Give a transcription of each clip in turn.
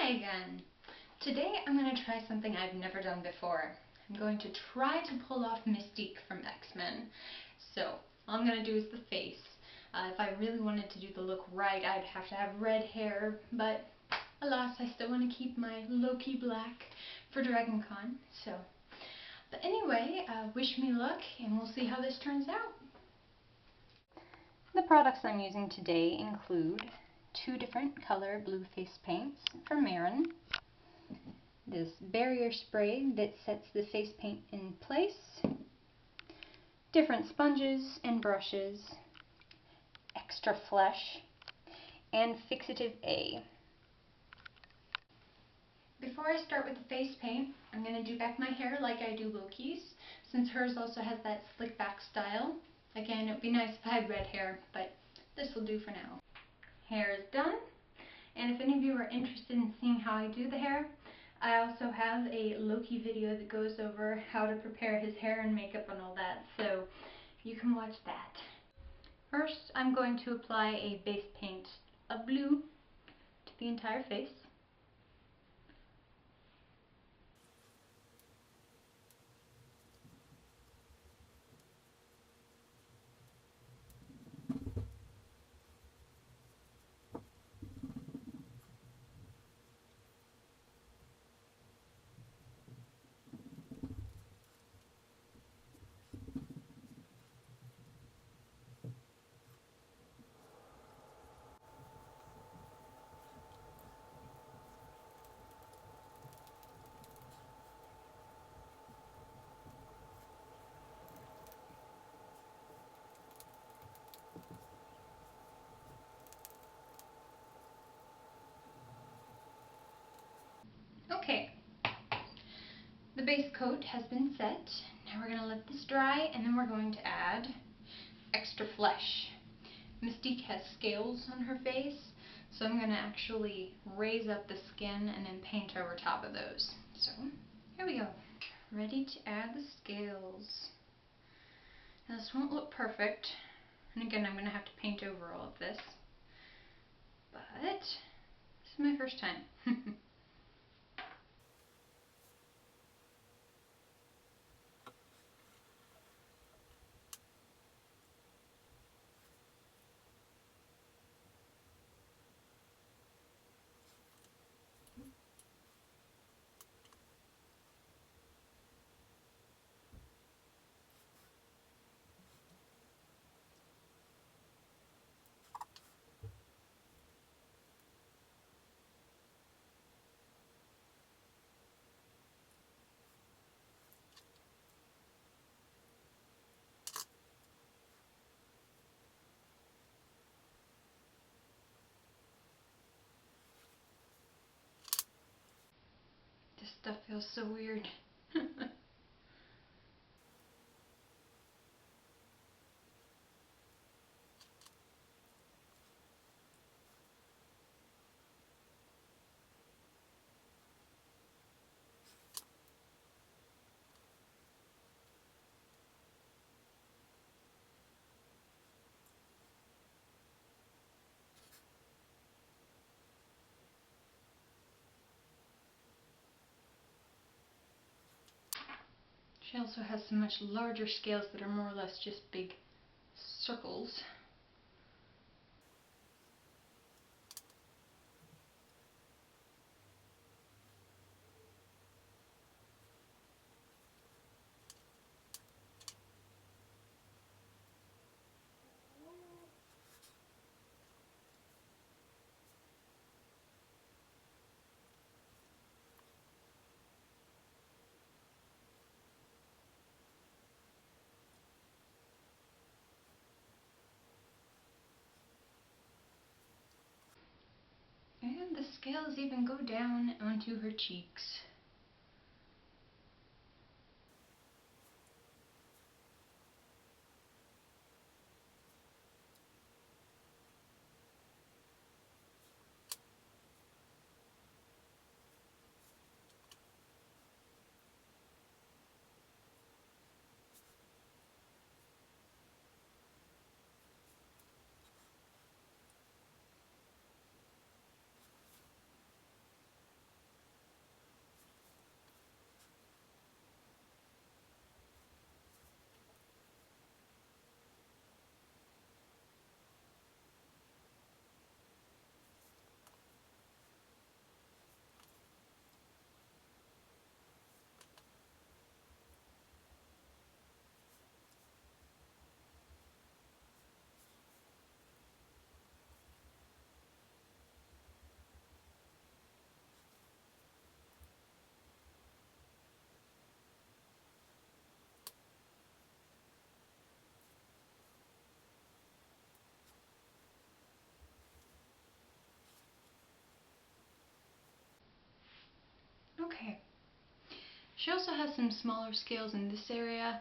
Hi again. Today I'm going to try something I've never done before. I'm going to try to pull off Mystique from X-Men. So, all I'm going to do is the face. If I really wanted to do the look right, I'd have to have red hair, but alas, I still want to keep my Loki black for DragonCon. But anyway, wish me luck and we'll see how this turns out. The products I'm using today include 2 different color blue face paints from Marin, this barrier spray that sets the face paint in place, different sponges and brushes, extra flesh, and Fixative A. Before I start with the face paint, I'm going to do back my hair like I do Loki's, since hers also has that slick back style. Again, it would be nice if I had red hair, but this will do for now. Hair is done, and if any of you are interested in seeing how I do the hair, I also have a Loki video that goes over how to prepare his hair and makeup and all that, so you can watch that. First, I'm going to apply a base paint of blue to the entire face. Okay, the base coat has been set. Now we're going to let this dry, and then we're going to add extra flesh. Mystique has scales on her face, so I'm going to actually raise up the skin and then paint over top of those. So, here we go. Ready to add the scales. Now this won't look perfect, and again I'm going to have to paint over all of this, but this is my first time. This stuff feels so weird. She also has some much larger scales that are more or less just big circles. And the scales even go down onto her cheeks. She also has some smaller scales in this area,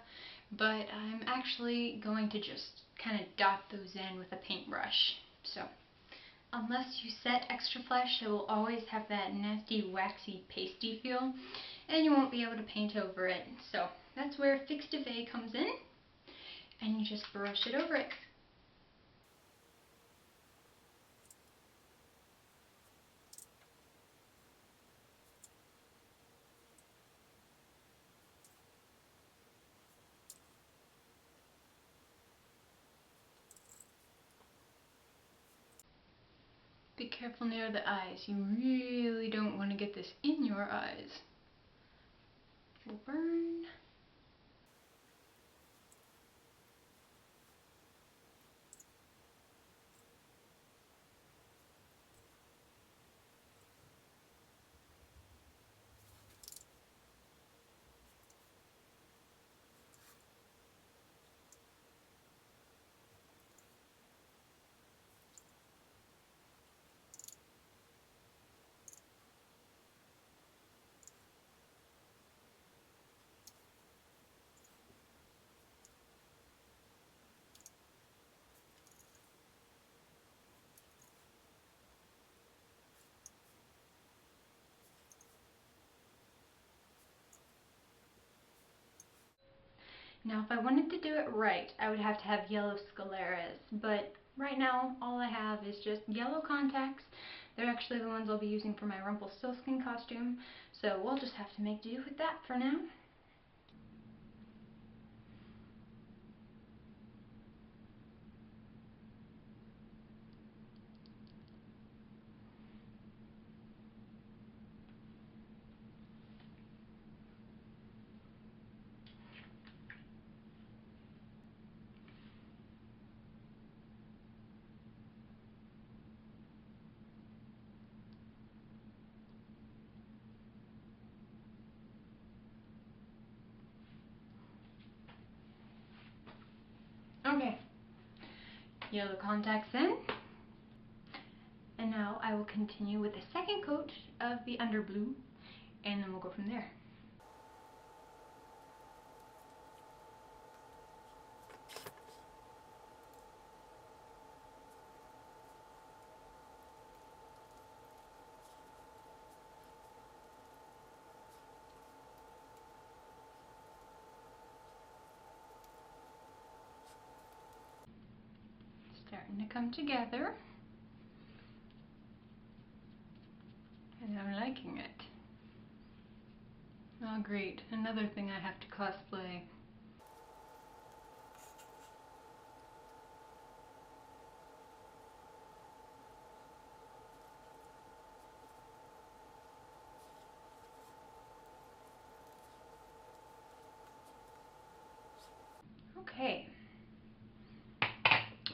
but I'm actually going to just kind of dot those in with a paintbrush. So, unless you set extra flesh, it will always have that nasty, waxy, pasty feel, and you won't be able to paint over it. So, that's where Fix de Fay comes in, and you just brush it over it. Be careful near the eyes. You really don't want to get this in your eyes. It will burn. Now, if I wanted to do it right, I would have to have yellow scaleras, but right now, all I have is just yellow contacts. They're actually the ones I'll be using for my Rumpelstiltskin costume, so we'll just have to make do with that for now. Okay, yellow contacts in, and now I will continue with the second coat of the underblue, and then we'll go from there. Starting to come together, and I'm liking it. Oh great, another thing I have to cosplay. Okay,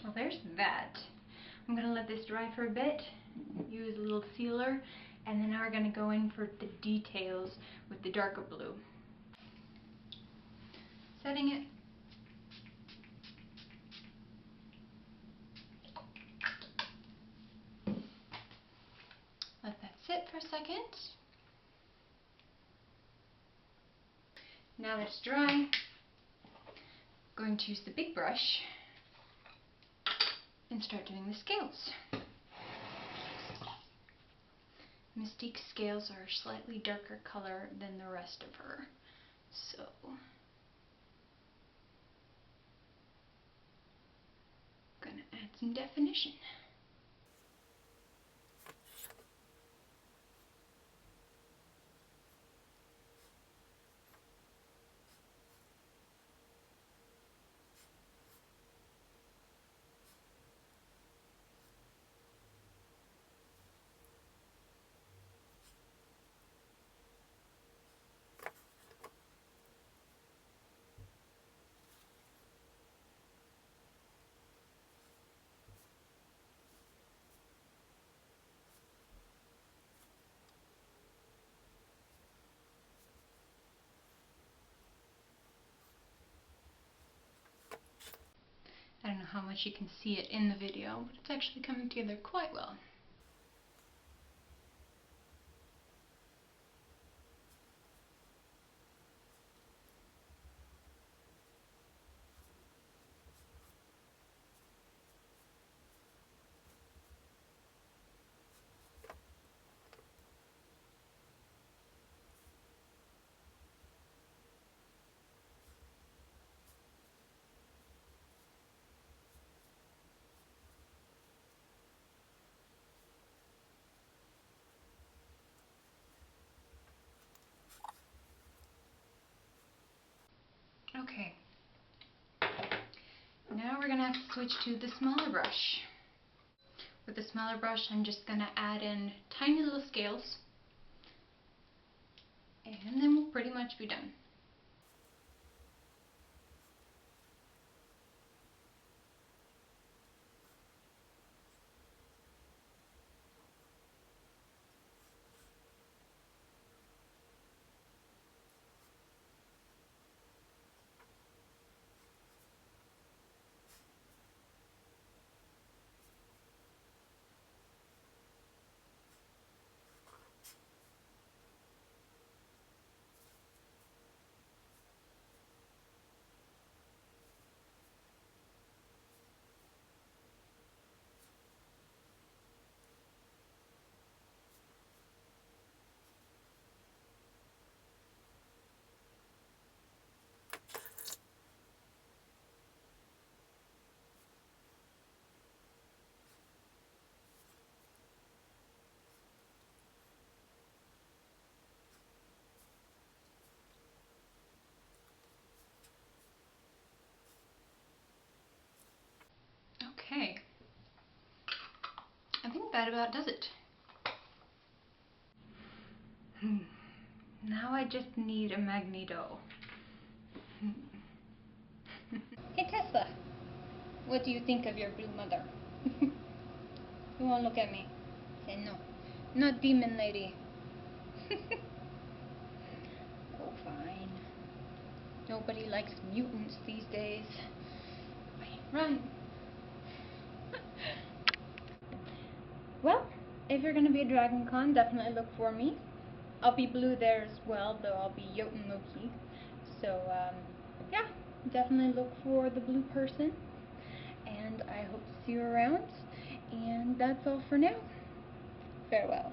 well there's that. I'm going to let this dry for a bit, use a little sealer, and then now we're going to go in for the details with the darker blue. Setting it. Let that sit for a second. Now that it's dry, I'm going to use the big brush and start doing the scales. Mystique's scales are a slightly darker color than the rest of her, so I'm gonna add some definition. I don't know how much you can see it in the video, but it's actually coming together quite well. Okay. Now we're going to have to switch to the smaller brush. With the smaller brush, I'm just going to add in tiny little scales. And then we'll pretty much be done. Okay. I think that about does it. Now I just need a Magneto. Hey Tesla, what do you think of your blue mother? You won't look at me. Say no. Not demon lady. Oh, fine. Nobody likes mutants these days. Run. Well, if you're going to be at Dragon Con, definitely look for me. I'll be blue there as well, though I'll be Jotun Loki. So, yeah, definitely look for the blue person. And I hope to see you around. And that's all for now. Farewell.